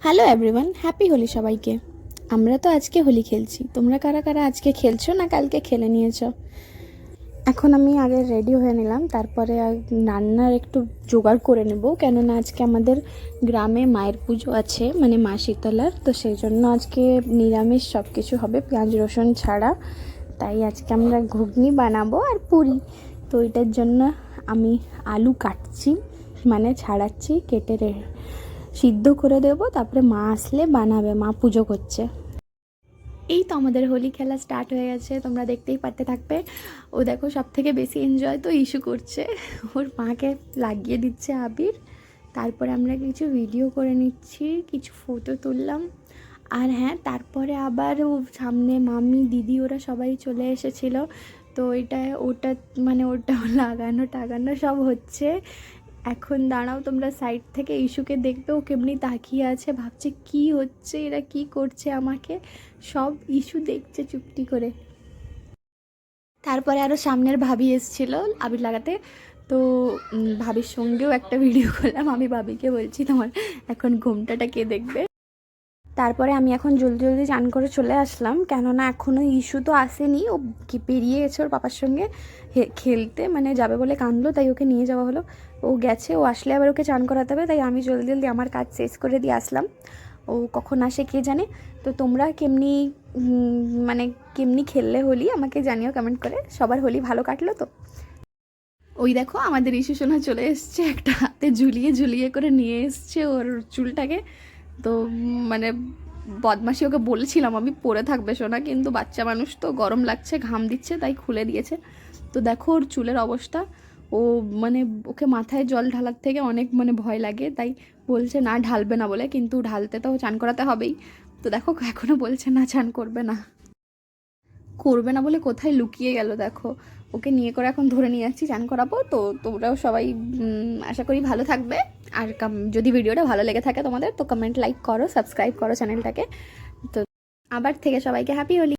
Hello everyone, happy Holi সবাইকে। আমরা তো আজকে হোলি খেলছি, তোমরা কারা কারা আজকে খেলছো না কালকে খেলে নিয়েছো? এখন আমি আগে রেডি হয়ে নিলাম, তারপরে রান্নার একটু জোগাড় করে নেব, কেননা আজকে আমাদের গ্রামে মায়ের পুজো আছে, মানে মা শীতলার। তো সেই জন্য আজকে নিরামিষ সব কিছু হবে, পেঁয়াজ রসুন ছাড়া। তাই আজকে আমরা ঘুগনি বানাবো আর পুরি। তো এটার জন্য আমি আলু কাটছি, মানে ছাড়াচ্ছি, কেটে সিদ্ধ করে দেবো, তারপরে মা আসলে বানাবে, মা পুজো করছে। এই তো আমাদের হোলি খেলা স্টার্ট হয়ে গেছে, তোমরা দেখতেই পারতে থাকবে। ও দেখো, সব থেকে বেশি এনজয় তো ইস্যু করছে, ওর মাকে লাগিয়ে দিচ্ছে আবির। তারপরে আমরা কিছু ভিডিও করে নিচ্ছি, কিছু ফটো তুললাম। আর হ্যাঁ, তারপরে আবার ও সামনে মাম্মি দিদি ওরা সবাই চলে এসেছিলো। তো ওটা মানে ওটা লাগানো টাগানো সব হচ্ছে। এখন দাঁড়াও, তোমরা সাইড থেকে ইস্যুকে দেখবে, ও কেমনি তাকিয়ে আছে, ভাবছে কি হচ্ছে, এরা কি করছে আমাকে। সব ইস্যু দেখছে চুপটি করে। তারপরে আরও সামনের ভাবি এসেছিল আবির লাগাতে। তো ভাবির সঙ্গেও একটা ভিডিও করলাম। আমি ভাবিকে বলছি, তোমার এখন ঘুমটাটা কে দেখবে। তারপরে আমি এখন জলদি জলদি চান করে চলে আসলাম, কেননা এখনও ইস্যু তো আসেনি। ও কি বেরিয়ে গেছে ওর পাপার সঙ্গে খেলতে, মানে যাবে বলে কাঁদলো, তাই ওকে নিয়ে যাওয়া হলো। ও গেছে, ও আসলে আবার ওকে চান করাতে হবে, তাই আমি জলদি জলদি আমার কাজ শেষ করে দিয়ে আসলাম। ও কখন আসে কে জানে। তো তোমরা কেমনি মানে কেমনি খেললে হোলি আমাকে জানিও কমেন্ট করে। সবার হোলি ভালো কাটলো তো? ওই দেখো, আমাদের ইস্যু সোনা চলে এসছে, একটা হাতে ঝুলিয়ে ঝুলিয়ে করে নিয়ে এসছে ওর চুলটাকে। তো মানে বদমাশি ওকে বলেছিলাম আমি পরে থাকবে সোনা, কিন্তু বাচ্চা মানুষ তো, গরম লাগছে, ঘাম দিচ্ছে, তাই খুলে দিয়েছে। তো দেখো ওর চুলের অবস্থা। ও মানে ওকে মাথায় জল ঢালার থেকে অনেক মানে ভয় লাগে, তাই বলছে না ঢালবে না বলে, কিন্তু ঢালতে তো চান করাতে হবেই। তো দেখো এখনও বলছে না চান করবে না, করবে না বলে কোথায় লুকিয়ে গেল দেখো। ওকে নিয়ে করে এখন ধরে নিয়ে যাচ্ছি, চান করাবো। তো তোমরাও সবাই আশা করি ভালো থাকবে। আর যদি ভিডিওটা ভালো লেগে থাকে তোমাদের, তো কমেন্ট লাইক করো, সাবস্ক্রাইব করো চ্যানেলটাকে। তো আবার থেকে সবাইকে হ্যাপি হোলি।